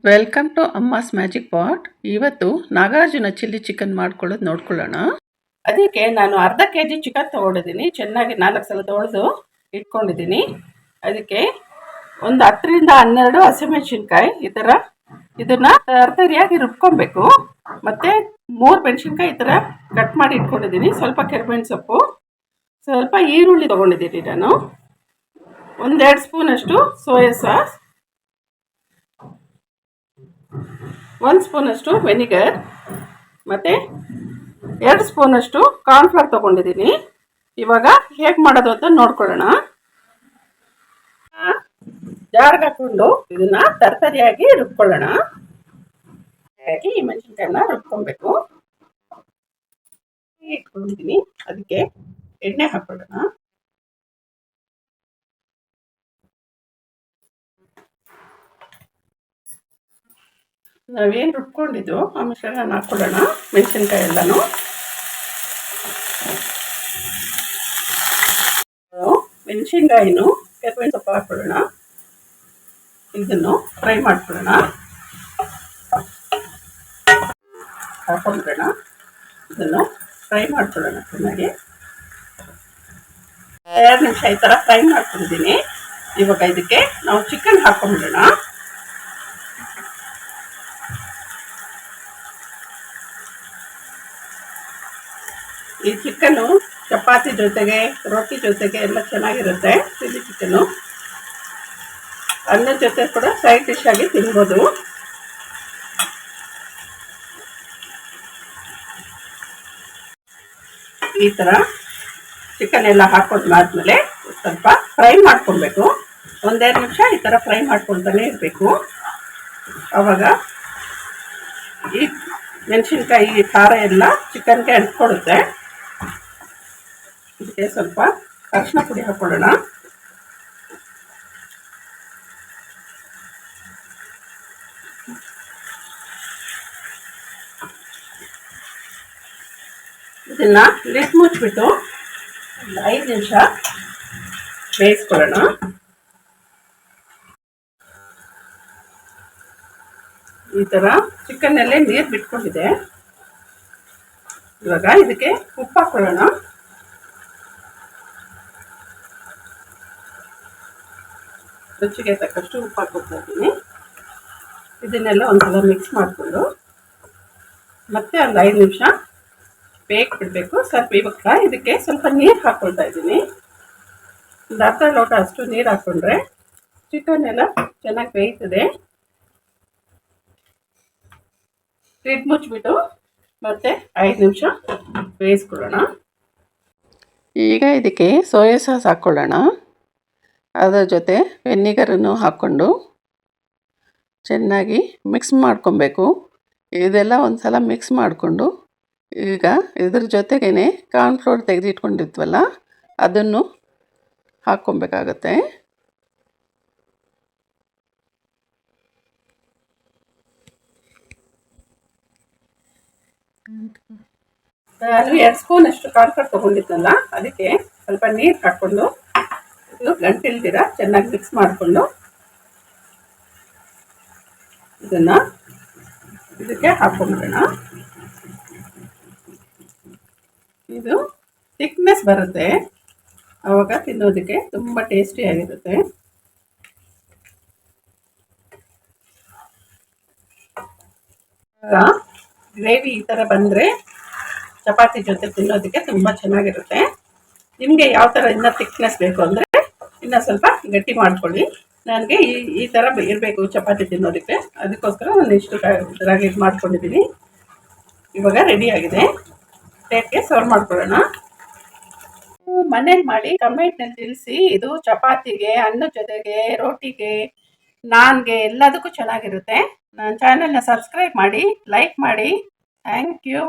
Welcome to Amma's magic pot. ಇವತ್ತು Nagarjuna chilli chicken ಮಾಡ್ಕೊಳ್ಳೋದು ನೋಡ್ಕೊಳ್ಳೋಣ. ಅದಕ್ಕೆ ನಾನು ಅರ್ಧ ಕೆಜಿ ಚಿಕನ್ ತೊಗೊಂಡಿದ್ದೀನಿ. ಚೆನ್ನಾಗಿ 4 ಸಲ ತೊಳೆದು ಇಟ್ಕೊಂಡಿದ್ದೀನಿ. ಅದಕ್ಕೆ ಒಂದು 10ರಿಂದ 12 ಹಸಿಮೆಣಸಿನ್ಕಾಯಿ ಈ ಥರ ಇದನ್ನ ತರ್ತರಿಯಾಗಿ ರುಬ್ಕೊಬೇಕು. ಮತ್ತು 3 ಮೆಣಸಿನ್ಕಾಯಿ ಈ ಥರ ಕಟ್ ಮಾಡಿ ಇಟ್ಕೊಂಡಿದ್ದೀನಿ. ಸ್ವಲ್ಪ ಕೆರ್ಬೇವಿನ ಸೊಪ್ಪು, ಸ್ವಲ್ಪ ಈರುಳ್ಳಿ ತೊಗೊಂಡಿದ್ದೀನಿ ನಾನು, 1-2 ಸ್ಪೂನಷ್ಟು ಸೋಯಾ ಸಾಸ್, 1 ಸ್ಪೂನಷ್ಟು ವೆನಿಗರ್ ಮತ್ತು 2 ಸ್ಪೂನಷ್ಟು ಕಾರ್ನ್ಫ್ಲವರ್ ತೊಗೊಂಡಿದ್ದೀನಿ. ಇವಾಗ ಹೇಗೆ ಮಾಡೋದು ಅಂತ ನೋಡ್ಕೊಳ್ಳೋಣ. ಜಾರ್ಗೆ ಹಾಕ್ಕೊಂಡು ಇದನ್ನ ತರ್ತರಿಯಾಗಿ ರುಬ್ಕೊಳ್ಳೋಣ. ಹಾಗಾಗಿ ಈ ಮೆಣಸಿನ್ಕಾಯನ್ನ ರುಬ್ಕೊಬೇಕು. ಇಟ್ಕೊಂಡಿದ್ದೀನಿ. ಅದಕ್ಕೆ ಎಣ್ಣೆ ಹಾಕೊಳ್ಳೋಣ. ನಾವೇನು ರುಬ್ಕೊಂಡಿದ್ದು ಆ ಮಿಶ್ರಣ ಹಾಕ್ಕೊಳ್ಳೋಣ. ಮೆಣಸಿನ್ಕಾಯಿ ಎಲ್ಲನೂ ಮೆಣಸಿನ್ಕಾಯಿನೂ ಕೆರ್ಬೇವಿನ ಸೊಪ್ಪು ಹಾಕ್ಕೊಳ್ಳೋಣ. ಇದನ್ನು ಫ್ರೈ ಮಾಡ್ಕೊಳ್ಳೋಣ. ಹಾಕೊಂಡ್ಬಿಡೋಣ. ಇದನ್ನು ಫ್ರೈ ಮಾಡ್ಕೊಳ್ಳೋಣ ಚೆನ್ನಾಗಿ. 2 ನಿಮಿಷ ಈ ಥರ ಫ್ರೈ ಮಾಡ್ಕೊಂಡಿದ್ದೀನಿ. ಇವಾಗ ಇದಕ್ಕೆ ನಾವು ಚಿಕನ್ ಹಾಕೊಂಡ್ಬಿಡೋಣ. ಈ ಚಿಕನ್ನು ಚಪಾತಿ ಜೊತೆಗೆ, ರೊಟ್ಟಿ ಜೊತೆಗೆ ಎಲ್ಲ ಚೆನ್ನಾಗಿರುತ್ತೆ. ಚಿಲ್ಲಿ ಚಿಕನ್ನು ಅನ್ನದ ಜೊತೆ ಕೂಡ ಸೈಡ್ ಡಿಶ್ ಆಗಿ ತಿನ್ಬೋದು. ಈ ಥರ ಚಿಕನ್ ಎಲ್ಲ ಹಾಕೊಂಡಾದ್ಮೇಲೆ ಸ್ವಲ್ಪ ಫ್ರೈ ಮಾಡ್ಕೊಬೇಕು. 1-2 ನಿಮಿಷ ಈ ಥರ ಫ್ರೈ ಮಾಡ್ಕೊಳ್ತಾನೆ ಇರಬೇಕು. ಆವಾಗ ಈ ಮೆಣಸಿನ್ಕಾಯಿ ಖಾರ ಎಲ್ಲ ಚಿಕನ್ಗೆ ಅಂಟ್ಕೊಡುತ್ತೆ. ಇದಕ್ಕೆ ಸ್ವಲ್ಪ ಅರಿಶಿನ ಪುಡಿ ಹಾಕೊಳ್ಳೋಣ. ಇದನ್ನ ಲಿಡ್ ಮುಚ್ಚಿಬಿಟ್ಟು 5 ನಿಮಿಷ ಬೇಯಿಸ್ಕೊಳ್ಳೋಣ. ಈ ಥರ ಚಿಕನ್ನಲ್ಲೇ ನೀರು ಬಿಟ್ಕೊಂಡಿದೆ. ಇವಾಗ ಇದಕ್ಕೆ ಉಪ್ಪು ಹಾಕೊಳ್ಳೋಣ. ರುಚಿಗೆ ತಕ್ಕಷ್ಟು ಉಪ್ಪು ಹಾಕ್ಕೊಳ್ತಾ ಇದ್ದೀನಿ. ಇದನ್ನೆಲ್ಲ ಒಂದ್ಸಲ ಮಿಕ್ಸ್ ಮಾಡಿಕೊಂಡು ಮತ್ತೆ ಒಂದು 5 ನಿಮಿಷ ಬೇಕ್ ಬಿಡಬೇಕು. ಸ್ವಲ್ಪ ಇವಾಗ ಇದಕ್ಕೆ ಸ್ವಲ್ಪ ನೀರು ಹಾಕ್ಕೊಳ್ತಾ ಇದ್ದೀನಿ. ಒಂದು ಅರ್ಧ ಲೋಟ ಅಷ್ಟು ನೀರು ಹಾಕ್ಕೊಂಡ್ರೆ ಚಿಕನ್ ಎಲ್ಲ ಚೆನ್ನಾಗಿ ಬೇಯ್ತದೆ. ಲಿಡ್ ಮುಚ್ಚಿಬಿಟ್ಟು ಮತ್ತೆ 5 ನಿಮಿಷ ಬೇಯಿಸ್ಕೊಳ್ಳೋಣ. ಈಗ ಇದಕ್ಕೆ ಸೋಯಾ ಸಾಸ್ ಹಾಕ್ಕೊಳ್ಳೋಣ. ಅದರ ಜೊತೆ ವೆನಿಗರನ್ನು ಹಾಕ್ಕೊಂಡು ಚೆನ್ನಾಗಿ ಮಿಕ್ಸ್ ಮಾಡ್ಕೊಬೇಕು. ಇದೆಲ್ಲ ಒಂದು ಸಲ ಮಿಕ್ಸ್ ಮಾಡಿಕೊಂಡು ಈಗ ಇದ್ರ ಜೊತೆಗೇ ಕಾರ್ನ್ಫ್ಲೋರ್ ತೆಗೆದಿಟ್ಕೊಂಡಿದ್ವಲ್ಲ ಅದನ್ನು ಹಾಕ್ಕೊಬೇಕಾಗತ್ತೆ. ನಾನು 2 ಸ್ಪೂನಷ್ಟು ಕಾರ್ನ್ಫ್ಲೋರ್ ತೊಗೊಂಡಿದ್ನಲ್ಲ ಅದಕ್ಕೆ ಸ್ವಲ್ಪ ನೀರು ಹಾಕ್ಕೊಂಡು ಇದು ಗಂಟಿಲ್ದಿರ ಚೆನ್ನಾಗಿ ಮಿಕ್ಸ್ ಮಾಡಿಕೊಂಡು ಇದನ್ನು ಇದಕ್ಕೆ ಹಾಕ್ಕೊಂಡ್ಬಿಡೋಣ. ಇದು ಥಿಕ್ನೆಸ್ ಬರುತ್ತೆ. ಆವಾಗ ತಿನ್ನೋದಕ್ಕೆ ತುಂಬ ಟೇಸ್ಟಿಯಾಗಿರುತ್ತೆ. ಗ್ರೇವಿ ಈ ಥರ ಬಂದರೆ ಚಪಾತಿ ಜೊತೆ ತಿನ್ನೋದಕ್ಕೆ ತುಂಬ ಚೆನ್ನಾಗಿರುತ್ತೆ. ನಿಮಗೆ ಯಾವ ಥರ ಇನ್ನೂ ಥಿಕ್ನೆಸ್ ಬೇಕು ಅಂದರೆ ಇನ್ನೂ ಸ್ವಲ್ಪ ಗಟ್ಟಿ ಮಾಡ್ಕೊಳ್ಳಿ. ನನಗೆ ಈ ಥರ ಇರಬೇಕು ಚಪಾತಿ ತಿನ್ನೋದಕ್ಕೆ, ಅದಕ್ಕೋಸ್ಕರ ನಾನು ಇಷ್ಟು ಇದರಾಗಿ ಇದು ಮಾಡ್ಕೊಂಡಿದ್ದೀನಿ. ಇವಾಗ ರೆಡಿಯಾಗಿದೆ. ಪ್ಲೇಟ್ಗೆ ಸರ್ವ್ ಮಾಡ್ಕೊಳ್ಳೋಣ. ಮನೇಲಿ ಮಾಡಿ ಕಮೆಂಟ್ನಲ್ಲಿ ತಿಳಿಸಿ. ಇದು ಚಪಾತಿಗೆ, ಅನ್ನದ ಜೊತೆಗೆ, ರೋಟಿಗೆ, ನಾನ್ಗೆ ಎಲ್ಲದಕ್ಕೂ ಚೆನ್ನಾಗಿರುತ್ತೆ. ನನ್ನ ಚಾನೆಲ್ನ ಸಬ್ಸ್ಕ್ರೈಬ್ ಮಾಡಿ, ಲೈಕ್ ಮಾಡಿ. Thank you.